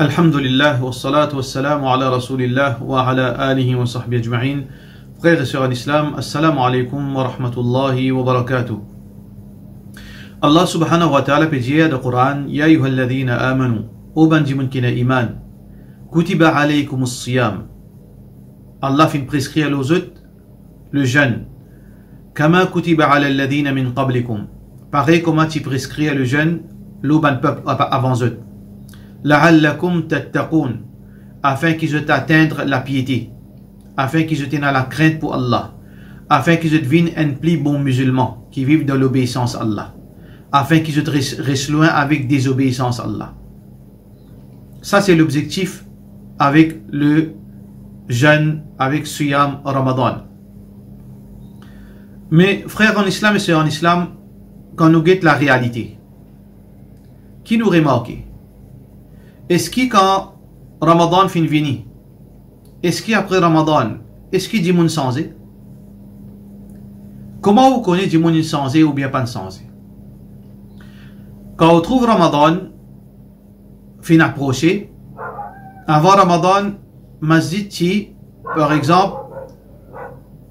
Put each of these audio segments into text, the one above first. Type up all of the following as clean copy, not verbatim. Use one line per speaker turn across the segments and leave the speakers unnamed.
Alhamdulillah, wa salatu wa salamu ala rasulillah wa ala alihi wa sahbihi ajma'in. Frères et sœurs en islam, assalamu alaikum wa rahmatullahi wa barakatuh. Allah subhanahu wa ta'ala peut dire dans le Coran, Ya ayyuhalladhina amanu, O bandimun kina iman, kutiba alaykum as-siyam. Allah fin prescrire aux autres le jeûne. Kama kutiba ala alladhina min qablikum. Pareil comment tu prescris le jeûne, l'auban peuple avant eux. La'allakum tattaqun, afin qu'ils atteindre la piété, afin qu'ils aient la crainte pour Allah, afin qu'ils deviennent un plus bon musulman qui vivent dans l'obéissance à Allah, afin qu'ils restent loin avec désobéissance à Allah. Ça c'est l'objectif avec le jeûne, avec Siyam Ramadan. Mais frères en islam et sœurs en islam, quand nous guettons la réalité, qui nous remarque? Est-ce que quand Ramadan fin fini, est-ce qu'après Ramadan, est-ce qu'il dit moun sensé? Comment vous connaissez du moun sensé ou bien pas sensé? Quand on trouve Ramadan fin approché, avant Ramadan, masjid qui, par exemple,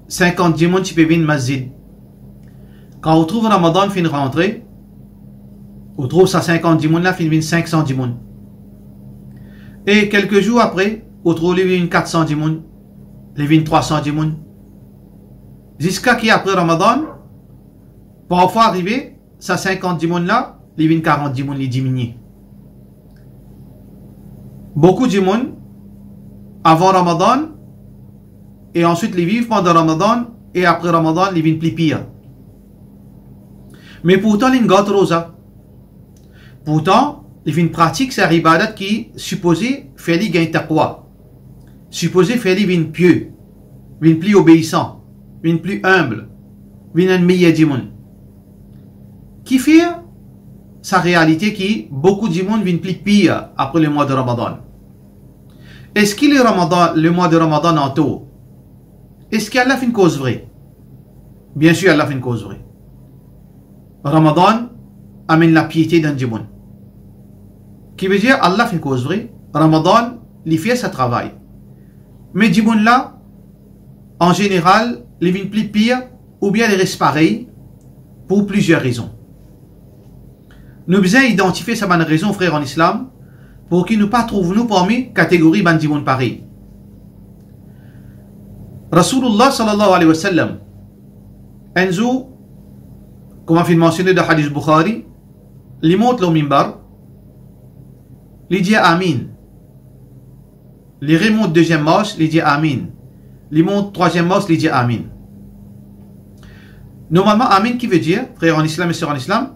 50 dimoun tu peux venir masjid. Quand on trouve Ramadan fin rentré, on trouve ça 50 dimoun là fin venir 500 dimoun. Et quelques jours après, on trouve les vignes 400 dimoun, les vignes 300 dimoun. Jusqu'à qui après Ramadan, parfois arrivé, ça 50 dimoun là, les vignes 40 dimoun les diminuent. Beaucoup de dimoun, avant Ramadan, et ensuite les vivent pendant Ramadan, et après Ramadan, les vignes plus pire. Mais pourtant, les gâtent rosa. Pourtant, il fait une pratique, c'est ibadat qui supposé faire les gains taqwa. Supposé faire les vins pieux, vins plus obéissants, vins plus humbles, vins un meilleur du monde. Qui fait sa réalité qui beaucoup du monde vient plus pire après le mois de Ramadan. Est-ce qu'il est le mois de Ramadan en tout? Est-ce qu'Allah fait une cause vraie? Bien sûr, Allah fait une cause vraie. Ramadan amène la piété dans le monde. Qui veut dire Allah fait une cause vraie. Ramadan, il fait sa travail. Mais du monde là, en général, les vins plus pire ou bien les restent pareils pour plusieurs raisons. Nous devons identifier sa bonne raison, frères en islam, pour qu'ils ne pas trouvent nous parmi catégorie ban du monde pareil. Rasulullah sallallahu alayhi wa sallam, Enzo, comme on a mentionné dans le hadith Bukhari, il monte le mimbar. Il dit Amin. Il remonte deuxième marche, il dit Amin. Il monte troisième marche, il dit Amin. Normalement, Amin qui veut dire, frère en islam et sœur en islam,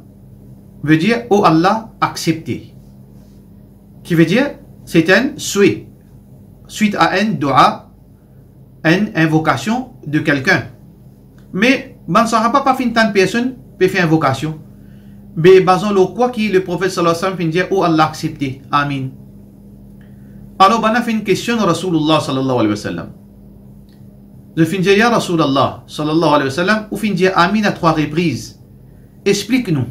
veut dire Oh Allah, accepté. Qui veut dire, c'est un souhait. Suite à un dua, une invocation de quelqu'un. Mais, ne sera pas fin tant de personnes peut faire invocation. Mais basons le quoi qui le prophète sallallahu alayhi wa sallam dit Oh Allah accepté. Amin. Alors, on a fait une question à Rasulullah sallallahu alayhi wa sallam. Je fin dire Ya Rasulullah sallallahu alayhi wa sallam ou fin dire Amin à 3 reprises. Explique-nous.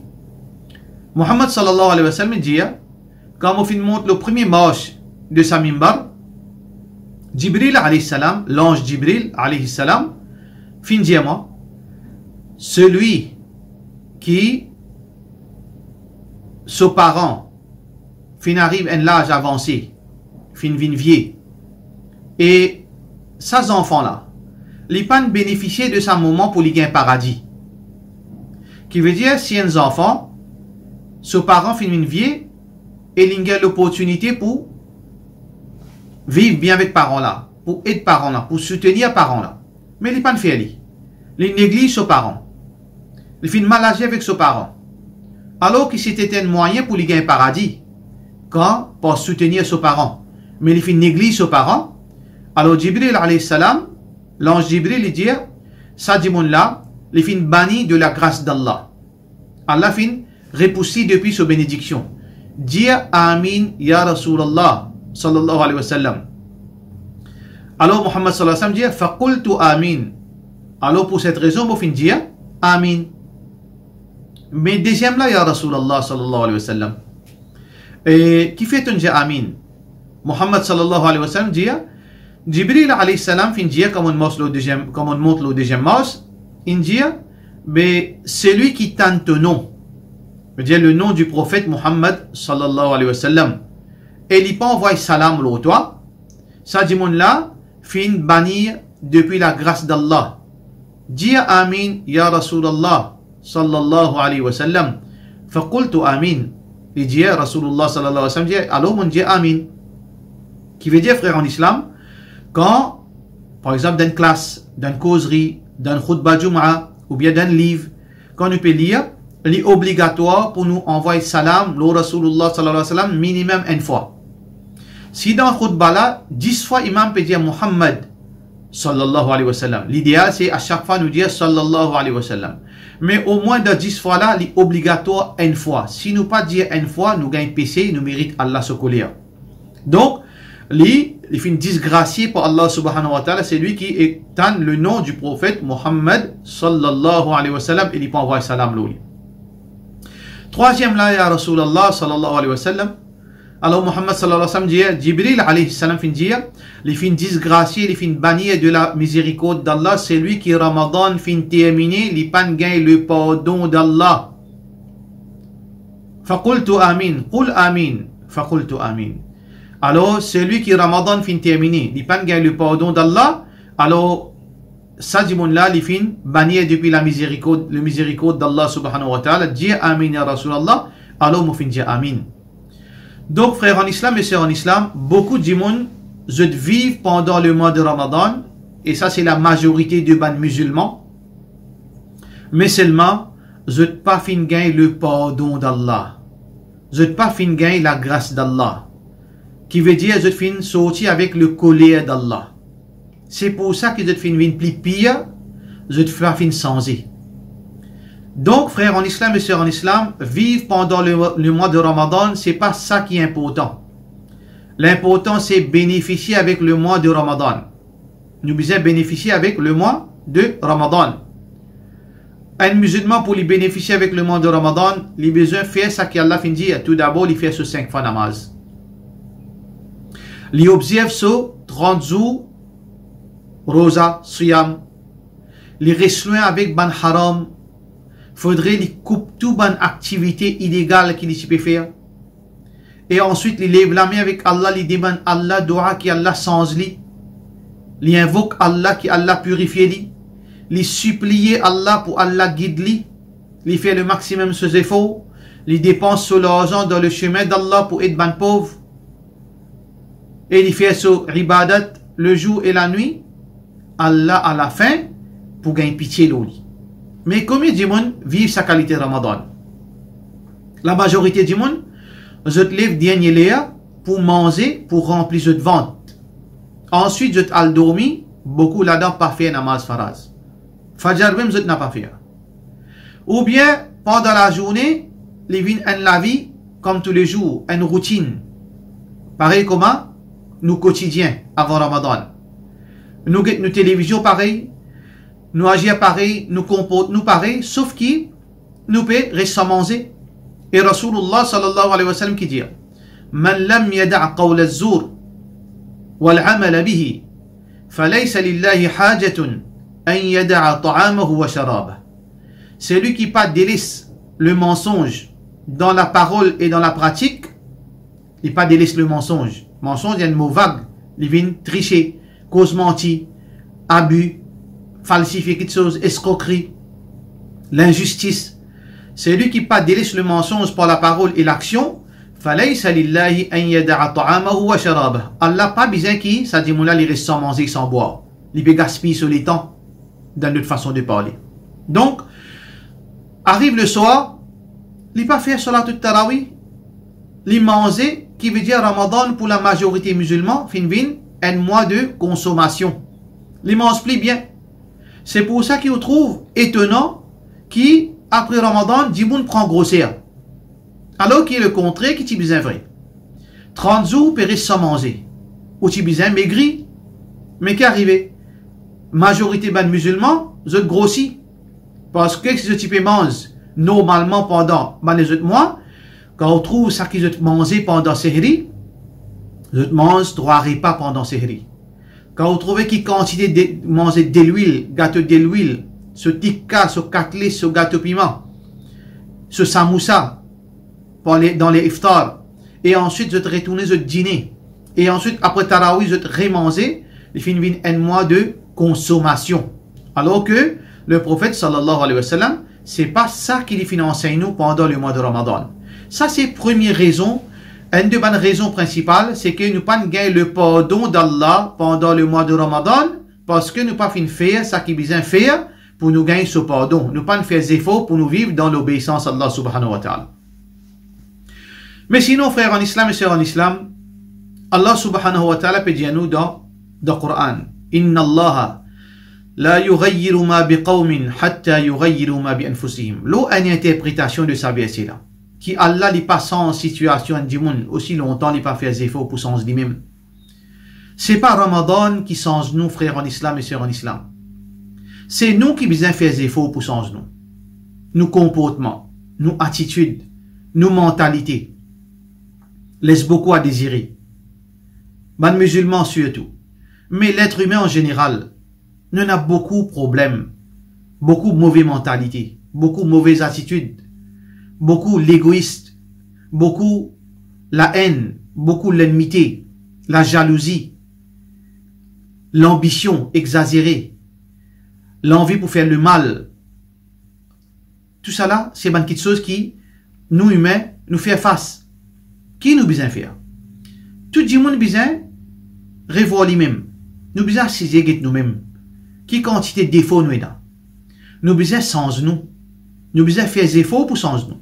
Muhammad sallallahu alayhi wa sallam dit quand on fin monte le premier marche de sa mimbar, Jibril alayhi salam, l'ange Jibril alayhi salam, fin dire moi, celui qui ses parents fin arrive à un âge avancé, fin vin vieux, et ces enfants-là, ils peuvent bénéficier de ce moment pour les gagner paradis. Qui veut dire, si un enfant, ses parents fin vin vieux, et ils ont l'opportunité pour vivre bien avec parents-là, pour aider parents-là, pour soutenir parents-là. Mais ils ne peuvent pas faire. Ils négligent ses parents. Ils finissent mal agir avec ses parents. Alors que c'était un moyen pour les gagner paradis, quand pour soutenir ses parents. Mais il fait négliger ses parents. Alors Jibril alayhi salam, l'ange Jibril il dit, ça dit là, il fait banni de la grâce d'Allah. Allah fait repousser depuis sa bénédiction. Dire Amin ya Rasulallah sallallahu alayhi wa sallam. Alors Muhammad sallallahu alayhi wa sallam dit, faqultu Amin. Alors pour cette raison, vous fin dire Amin. Mais deuxième là, ya Rasulallah sallallahu alayhi wa sallam. Et qui fait un Amin? Muhammad sallallahu alayhi wa sallam dit, Jibril alayhi salam fin dire, comme on montre le deuxième mos, il dit, mais celui qui tente ton nom, veut dire le nom du prophète Muhammad sallallahu alayhi wa sallam, et il peut envoyer salam l'autre toi, ça dit mon là, fin bannir depuis la grâce d'Allah. Dis Amin, Ya Rasulallah sallallahu alayhi wa sallam. Faqultu Amin. Il dit Rasulullah sallallahu alayhi wa sallam, dit, alors on dit Amin. Qui veut dire, frère en islam, quand, par exemple, dans une classe, dans une causerie, dans une khutbah Jum'a, ou bien dans un livre, quand on peut lire, il est obligatoire pour nous envoyer salam, le Rasulullah sallallahu alayhi wa sallam, minimum une fois. Si dans le khutbah là, 10 fois, imam peut dire Muhammad sallallahu alayhi wa sallam. L'idéal, c'est à chaque fois nous dire sallallahu alayhi wa sallam. Mais au moins de 10 fois là, il est obligatoire une fois. Si nous pas dire une fois, nous gagnons PC, nous mérite Allah se colère. Donc, il fait une disgracié pour Allah subhanahu wa ta'ala, c'est lui qui étend le nom du prophète Muhammad sallallahu alayhi wa sallam et il peut envoyer salam lui. Troisième là, ya Rasulallah sallallahu alayhi wa sallam. Alors Muhammad sallallahu alayhi wa sallam dit, Jibril alayhi salam fin dire, il fin disgracié, il fin banni de la miséricorde d'Allah, c'est lui qui Ramadan fin terminé, il pan gagne le pardon d'Allah. Faqultu amin, qul amin, faqultu amin. Alors celui qui Ramadan fin terminé, il pan gagne le pardon d'Allah, alors ça dit mon là, il fin banni depuis la miséricorde d'Allah subhanahu wa ta'ala, dit amin ya Rasulallah, alors moi fin dit amin. Donc, frères en islam et sœurs en islam, beaucoup de monde vivent pendant le mois de Ramadan, et ça c'est la majorité des musulmans, mais seulement, je pas fin gagner le pardon d'Allah, je pas fin gagner la grâce d'Allah, qui veut dire je fin sortir avec le colère d'Allah. C'est pour ça que je fin vin plus pire, je fin changer. Donc, frères en islam et sœurs en islam, vivre pendant le mois de Ramadan, c'est pas ça qui est important. L'important, c'est bénéficier avec le mois de Ramadan. Nous devons bénéficier avec le mois de Ramadan. Un musulman, pour lui bénéficier avec le mois de Ramadan, il a besoin de faire ça qu'Allah fin dit. Tout d'abord, il fait ce 5 fois namaz. Il observe ce 30 jours, rosa, siyam. Il reste loin avec ban haram. Faudrait qu'il coupe toute bonne activité illégale qu'il peut faire. Et ensuite, il lève la main avec Allah, il demande Allah, dua qui Allah sans lui. Il invoque Allah qui Allah purifie lui. Il supplie Allah pour Allah guide lui. Il fait le maximum de ses efforts. Il dépense sur l'argent dans le chemin d'Allah pour être ban pauvre. Et il fait son ibadat le jour et la nuit. Allah à la fin pour gagner pitié de lui. Mais combien de monde vivent sa qualité Ramadan? La majorité du monde, je te lève dernier léa pour manger, pour remplir ce ventre. Ensuite, je te al dormir, beaucoup là-dedans pas fait namaz faraz. Fajr même, je n'ai pas fait. Ou bien, pendant la journée, les vignes en la vie, comme tous les jours, une routine. Pareil comment? Nous quotidiens, avant Ramadan. Nous télévision pareil. Nous agir pareil, nous comportons nous pareil, sauf qui nous peut rester manger. Et Rasulullah sallallahu alayhi wa sallam qui dit, Man lam yada' qawla az-zur wal 'amala bihi falaysa lillahi hajatun an yada'a ta'amahu wa sharabah. Celui qui pas délaisse le mensonge dans la parole et dans la pratique, il pas délaisse le mensonge. Mensonge, il y a un mot vague, il vient tricher, cause mentir, abus, falsifier quelque chose, escroquerie, l'injustice. C'est lui qui pas délaisse le mensonge par la parole et l'action. فَلَيْسَ لِلَّهِ أَنْ يَدَعَ طَعَامَهُ وَشَرَابَهُ. Allah pas besoin qui, ça dit mon là, il reste sans manger, sans boire. Il peut gaspiller sur les temps, dans notre façon de parler. Donc, arrive le soir, il pas faire salat tout tarawih, il manger, qui veut dire Ramadan pour la majorité musulmane, fin un mois de consommation. Il mange plus bien. C'est pour ça qu'il trouve étonnant qui, après Ramadan, dit moun prend grossière. Alors qu'il est le contraire qui t'y besoin vrai. 30 jours périssent sans manger. Ou t'y besoin maigri. Mais qu'est arrivé? Majorité ban musulmans, je grossis. Parce que si je mange normalement pendant les autres mois, quand on trouve ça qu'ils ont mangé pendant Sehri, Je mange 3 repas pendant Sehri. Quand vous trouvez qui quantité de manger de l'huile, gâteau de l'huile, ce tikka, ce katli, ce gâteau piment, ce samoussa, dans les iftars, et ensuite je te retourne, je te dîner, et ensuite après Tarawi, je te remanger, il finit un mois de consommation. Alors que le prophète sallallahu alayhi wa sallam, c'est pas ça qu'il enseigne nous pendant le mois de Ramadan. Ça c'est première raison. Une des bonnes raisons principales, c'est que nous pas gagner le pardon d'Allah pendant le mois de Ramadan, parce que nous pas fin faire ça qui besoin faire pour nous gagner ce pardon. Nous pas faire des efforts pour nous vivre dans l'obéissance à Allah subhanahu wa ta'ala. Mais sinon, frères en islam et sœurs en islam, Allah subhanahu wa ta'ala peut dire nous dans le Coran, Inna Allah la yughayyiru ma biqawmin hatta yughayyiru ma bi anfusihim. L'eau a une interprétation de sa verset là. Qui Allah n'est pas sans situation du monde aussi longtemps n'est pas fait des efforts pour sens lui-même. C'est pas Ramadan qui change nous, frères en islam et sœurs en islam. C'est nous qui besoin faire des efforts pour changer nous. Nos comportements, nos attitudes, nos mentalités. Laisse beaucoup à désirer. Ben musulmans surtout. Mais l'être humain en général, nous a beaucoup de problèmes, beaucoup de mauvaises mentalités, beaucoup de mauvaises attitudes. Beaucoup l'égoïste, beaucoup la haine, beaucoup l'ennemité, la jalousie, l'ambition exagérée, l'envie pour faire le mal. Tout ça là, c'est une petite chose qui, nous humains, nous fait face. Qui nous besoin faire? Tout le monde besoin revoir lui-même. Nous besoin saisir nous-mêmes. Qui quantité de défauts nous avons? Nous besoin changer nous. Nous besoin faire des efforts pour changer nous.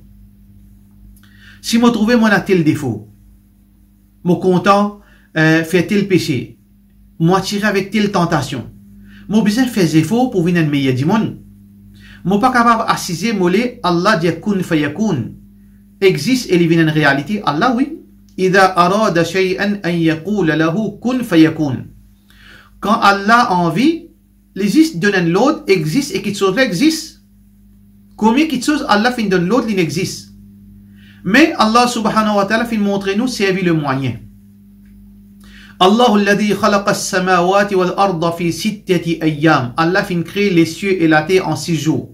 Si je trouve moi tel défaut, je content faire tel péché, moi tirer avec telle tentation, je besoin faire des efforts pour venir meilleur du monde. Je ne suis pas capable d'assiser mollet Allah dit kun fayakun existe et il vient en réalité Allah oui. Ida arada shay'an an yaqul lahu kun fayakun. Quand Allah a envie, l'existe donne l'autre existe et quelque chose existe. Combien quelque chose Allah fin donne l'autre il n'existe. Mais Allah subhanahu wa ta'ala fin montrer nous servir le moyen. Allahu alladhi khalaqa as-samawati wal arda fi sittati ayyam. Allah fin créer les cieux et la terre en 6 jours.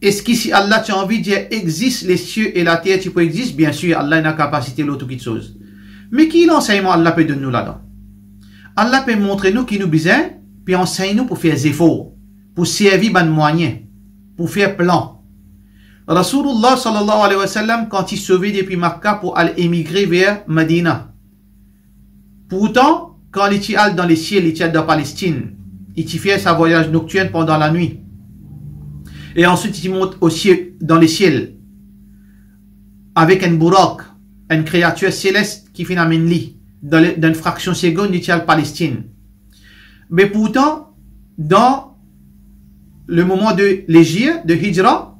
Est-ce qu'ici Allah tu as envie de dire existe les cieux et la terre tu peux exister? Bien sûr, Allah a une capacité l'autre quelque chose. Mais qui l'enseignement Allah peut donner nous là-dedans? Allah peut montrer nous qui nous besoin, puis enseigne nous pour faire des efforts, pour servir ban moyen, pour faire plan. Rasulullah sallallahu alayhi wa sallam, quand il sauvé depuis Makkah pour aller émigrer vers Medina. Pourtant, quand il était dans les ciels, il était dans Palestine, il fait sa voyage nocturne pendant la nuit. Et ensuite, il monte au ciel, dans les ciels, avec un burak, une créature céleste qui fait amène lui, dans une fraction seconde, il était à Palestine. Mais pourtant, dans le moment de l'Égypte, de Hijra,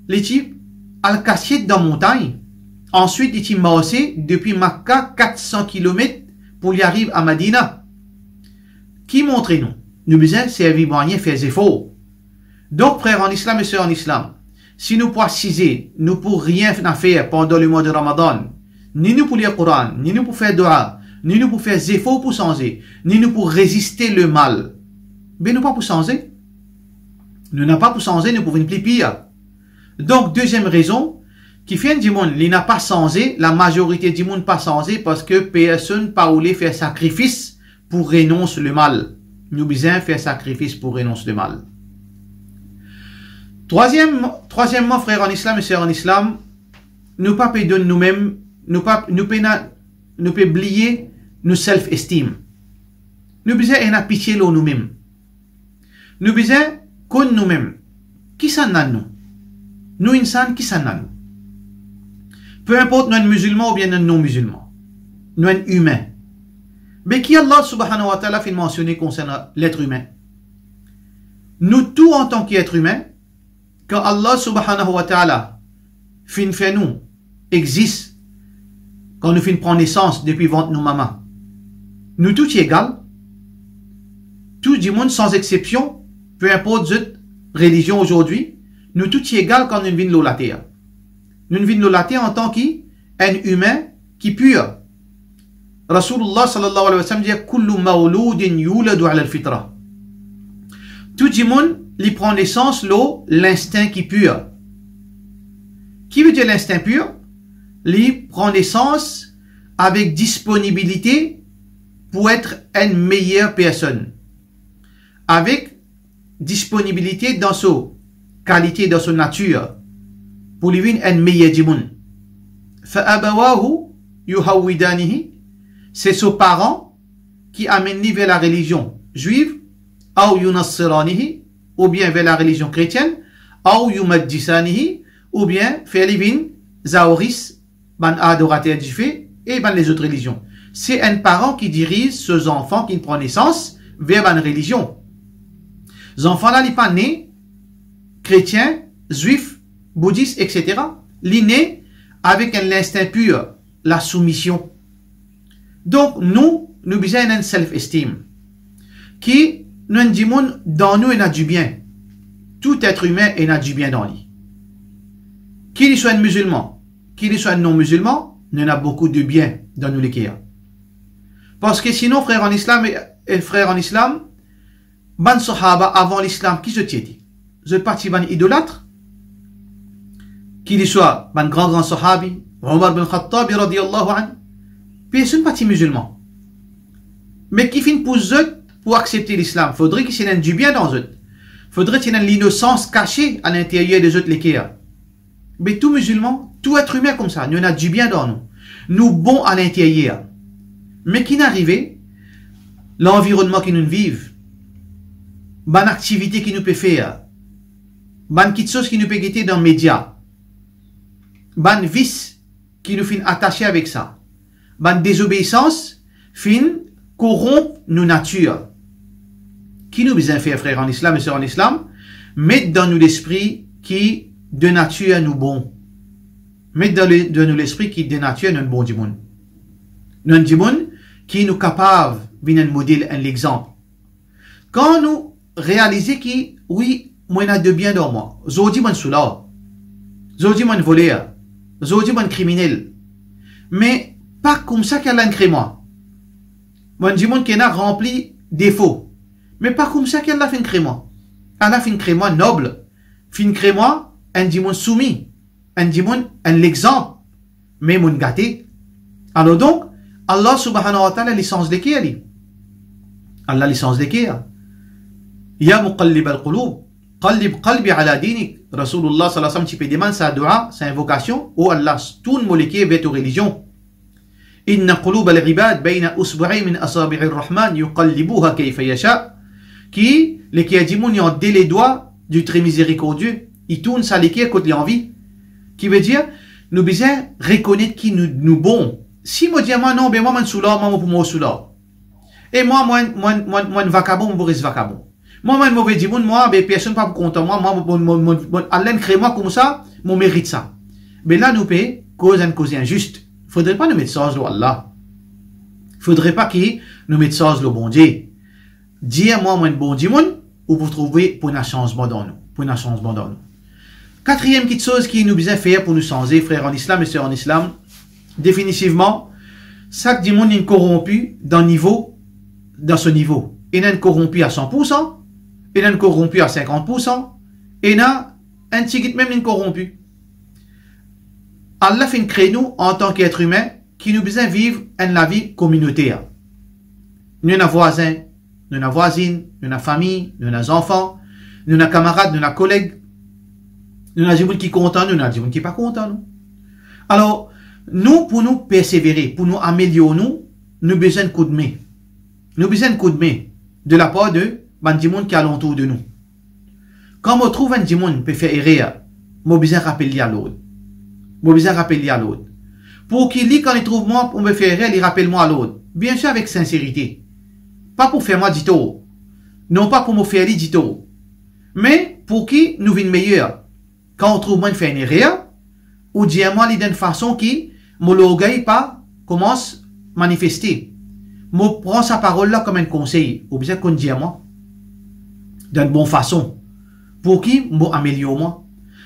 l'équipe al-Qassid dans la montagne. Ensuite, il est marché depuis Makkah 400 km pour y arriver à Medina. Qui montre nous? Nous besoin servir moyen, faire des efforts. Donc, frères en islam et sœurs en islam, si nous pouvons ciser, nous pour rien faire pendant le mois de Ramadan, ni nous pour lire le Coran, ni nous pour faire dua, ni nous pour faire des efforts pour changer, ni nous pour résister le mal. Mais nous pas pour changer. Nous n'avons pas pour changer, nous pouvons plus pire. Donc, deuxième raison, qui fait du monde, il n'a pas changé, la majorité du monde pas changé parce que personne pas voulu faire sacrifice pour renoncer le mal. Nous besoin faire sacrifice pour renoncer le mal. Troisièmement, frères en islam et sœurs en islam, nous pas perdre nous-mêmes, nous peut oublier nos self-esteem. Nous besoin en pitié nous-mêmes. Nous besoin qu'on nous-mêmes. Qui s'en a nous? Nous insan qui s'en a nous? Peu importe nous musulmans ou bien nous non musulmans. Nous humains. Mais qui Allah subhanahu wa ta'ala fait mentionner concernant l'être humain? Nous tous en tant qu'être humain, quand Allah subhanahu wa ta'ala fait nous existe, quand nous fin prendre naissance depuis ventre nos mamans, nous tous y égales, tout du monde sans exception, peu importe notre religion aujourd'hui, nous tous y égales quand nous venons de la terre. Nous venons de la terre en tant qu'un humain qui pur. Rasulullah sallallahu alayhi wa sallam dit kullu mawloudin yuladu ala al-fitra. Tout le monde lui prend naissance l'instinct qui pur. Qui veut dire l'instinct pur? Lui prend naissance avec disponibilité pour être une meilleure personne. Avec disponibilité dans sa qualité, dans sa nature, pour lui une meilleure du monde. Fa'abawahu yuhawidanihi, c'est ses parents qui amènent lui vers la religion juive, ou yunassiranihi, ou bien vers la religion chrétienne, ou yumaddisanihi, ou bien faire livin zaoris, ban adorateur du fait, et ban les autres religions. C'est un parent qui dirige ses enfants qui prennent naissance vers ban religion. Les enfants là, ils sont pas nés chrétiens, juifs, bouddhistes, etc. Ils nés avec un instinct pur, la soumission. Donc, nous besoin une self-esteem qui nous dit dans nous, il y a du bien. Tout être humain, il y a du bien dans lui. Qu'il soit un musulman, qu'il soit un non-musulman, il y en a beaucoup de bien dans nous les kia. Parce que sinon, frère en islam, ban sahaba avant l'islam, qui se tient? Vous êtes parti ban idolâtre? Qu'il soit ban grand sahabi, Omar bin Khattab, radiyallahu anhu, personne parti musulman. Mais qui finit pour accepter l'islam? Faudrait qu'il y ait du bien dans eux. Faudrait qu'il y ait l'innocence cachée à l'intérieur des autres les kia. Mais tout musulman, tout être humain comme ça, nous avons du bien dans nous. Nous bons à l'intérieur. Mais qui n'arrive, l'environnement qui nous vivent, bonne activité qui nous peut faire, bonne petite chose qui nous peut guetter dans les médias, bonne vice qui nous fait attacher avec ça, bonne désobéissance, fin corrompre nos natures. Qui nous besoin faire, frère en islam et sœurs en islam, mettre dans nous l'esprit qui de nature nous bon. Mettre dans nous l'esprit qui de nature nous bon du monde. Nous du monde qui nous capable de un modèle, un exemple. Quand nous réalisons que, oui, moi, il y a de bien dans moi. Zodi mon soulard. Zodi mon voleur. Zodi mon criminel. Mais, pas comme ça qu'elle a un crémois. Moi, je dis qu'elle a rempli défaut. Mais pas comme ça qu'elle a fait un crémois. Elle a fait un crémois noble. Fait un crémois, un dimon soumis. Un dimon, un exemple. Mais mon gâté. Alors donc, Allah subhanahu wa ta'ala licence de qui elle? Allah licence de qui? Ya muqallib al-qulub, qallib qalbi ala dinik. Rasulullah sallallahu alayhi wa sallam, tu peux demander sa dua, sa invocation, ou Allah, tout le monde qui est ta religion. Inna qulub al-ibad bayna usbu'i min asabi'i ar-rahman yuqallibuha kayfa yasha. Qui, les qui a dit, ils ont les doigts du très miséricordieux. Ils tournent ça les qui écoutent l'envie. Qui veut dire, nous besoin reconnaître qui nous bon. Si moi dis moi non, ben moi soulard, moi pour moi soulard. Et moi vacabon, moi vacabon. Moi mauvais dis moi, ben personne pas content moi, Alain crée moi comme ça, mon mérite ça. Mais là nous paye cause injuste. Faudrait pas nous mettre ça sur Allah. Faudrait pas qu'il nous mette ça sur le bon Dieu. Dire moi bon Dieu ou pour trouver pour un changement dans nous. Quatrième petite chose qui nous besoin faire pour nous changer, frères en islam et sœurs en islam. Définitivement, chaque démon est corrompu dans ce niveau. Il est corrompu à 100%, il est corrompu à 50%, et il a un petit même corrompu. Allah fait créer nous en tant qu'être humain qui nous besoin vivre la vie communautaire. Nous avons voisins, nous avons voisines, nous avons famille, nous avons enfants, nous avons camarades, nous avons collègues, nous avons des gens qui sont contents, nous avons des gens qui ne sont pas contents. Alors, nous, pour nous persévérer, pour nous améliorer, nous avons besoin de coup de main. Nous avons besoin de coup de main de la part de des gens qui sont autour de nous. Quand on trouve un gens qui peut faire erreur, nous avons besoin de rappeler à l'autre. Nous avons besoin de rappeler à l'autre. Pour qu'il lit, quand il trouve moi, on me fait erreur, il rappelle moi à l'autre. Bien sûr, avec sincérité. Pas pour faire moi du tort. Non pas pour me faire du tort. Mais pour qu'il nous vienne meilleur. Quand on trouve moi de faire une erreur, ou dire moi d'une façon qui, mon l'orgueil pas commence à manifester. Moi prends sa parole là comme un conseil. Ou bien qu'on dit à moi. D'une bonne façon. Pour qui, moi améliore moi.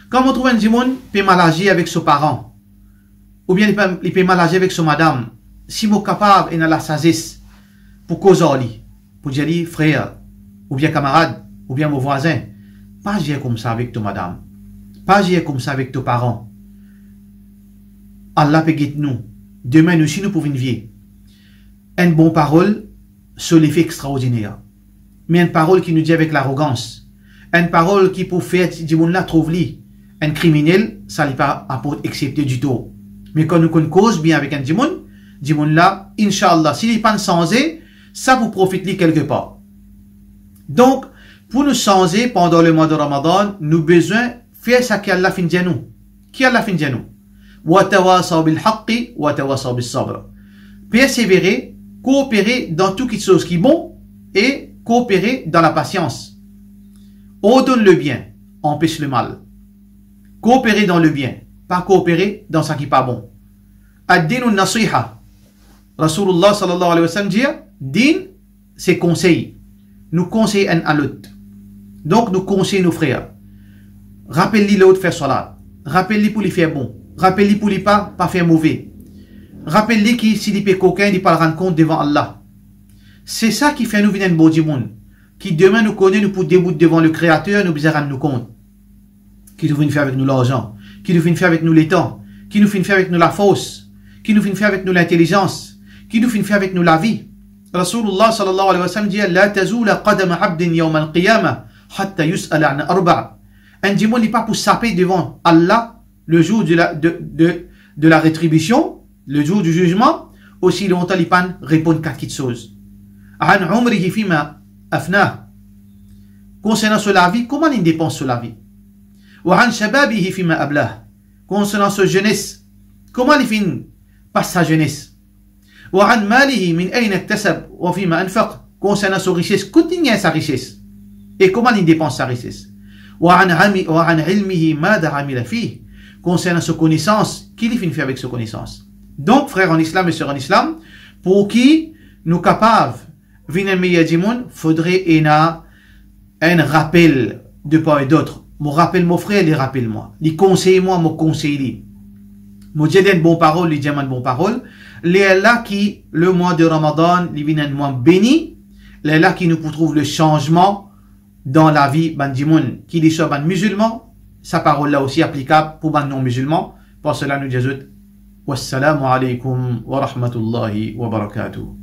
Quand on trouve un monde peut mal agir avec son parent. Ou bien il peut mal agir avec son madame. si vous capable et dans la sagesse pour causer pour dire frère ou bien camarade ou bien mon voisin, pas agir comme ça avec toi madame, pas agir comme ça avec tes parents. Allah peut guider nous. Demain nous si nous pouvons vivre. Une bonne parole, c'est l'effet extraordinaire. Mais une parole qui nous dit avec l'arrogance, une parole qui pour faire du monde là trouve li, un criminel, ça n'est pas apporte accepter du tout. Mais quand nous cause bien avec un du monde là, Inch'Allah, s'il n'est pas changé, ça vous profite li quelque part. Donc, pour nous changer pendant le mois de Ramadan, nous besoin faire ça qu'Allah fin de nous. Qui Allah fin de nous? Wa tawasaw bil haqqi wa tawasaw bis sabr. Persévérer, coopérer dans toute chose qui est bon et coopérer dans la patience. Ordonne le bien, empêche le mal. Coopérer dans le bien, pas coopérer dans ce qui n'est pas bon. Ad-dinu nasiha. Rasulullah sallallahu alayhi wa sallam dit, din, c'est conseil. Nous conseillons un à l'autre. Donc, nous conseillons nos frères. Rappelle-lui l'autre faire salat. Rappelle-lui pour lui faire bon. Rappelle-lui pour lui pas faire mauvais. Rappelle-lui qu'il s'il est coquin, il pas le rendre compte devant Allah. C'est ça qui fait nous venir un beau du monde. Qui demain nous connaît, nous pour débouter devant le Créateur, nous besoin rendre nous compte. Qui nous vient faire avec nous l'argent. Qui nous vient faire avec nous les temps. Qui nous vient faire avec nous la force. Qui nous vient faire avec nous l'intelligence. Qui nous vient faire avec nous la vie. Rasulullah sallallahu alayhi wa sallam dit La tazula qadama abdin yawm al-qiyamah hatta yus'ala an arba'. Un démon n'est pas pour saper devant Allah le jour de la rétribution, le jour du jugement, aussi longtemps il pas répondre quatre choses. An umrihi fima afnah. Concernant sur la vie, comment il dépense sur la vie? Wa an shababihi fima ablah. Concernant sa jeunesse, comment il finit passe sa jeunesse? وعن ماله من أين اكتسب وفيما أنفق. Concernant sa richesse, combien sa richesse et comment il dépense sa richesse. وعن علمه ماذا عمل فيه. Concernant sa connaissance, qu'il finit fait avec sa connaissance. Donc frères en islam et sœurs en islam, pour qui nous capables venir meilleur du monde, faudrait un rappel de part et d'autre. Mon rappel mon frère, les rappelle moi. Les conseille moi, mon conseil. Mon dit une bonne parole, les diamants de bonne parole. Les là qui, le mois de Ramadan, les viennent un mois béni. Les là qui nous trouvent le changement dans la vie, ban dimoun, qui dit soit ban musulman. Sa parole là aussi applicable pour ban non musulman. Pour cela nous disons, wassalamu alaikum wa rahmatullahi wa barakatuh.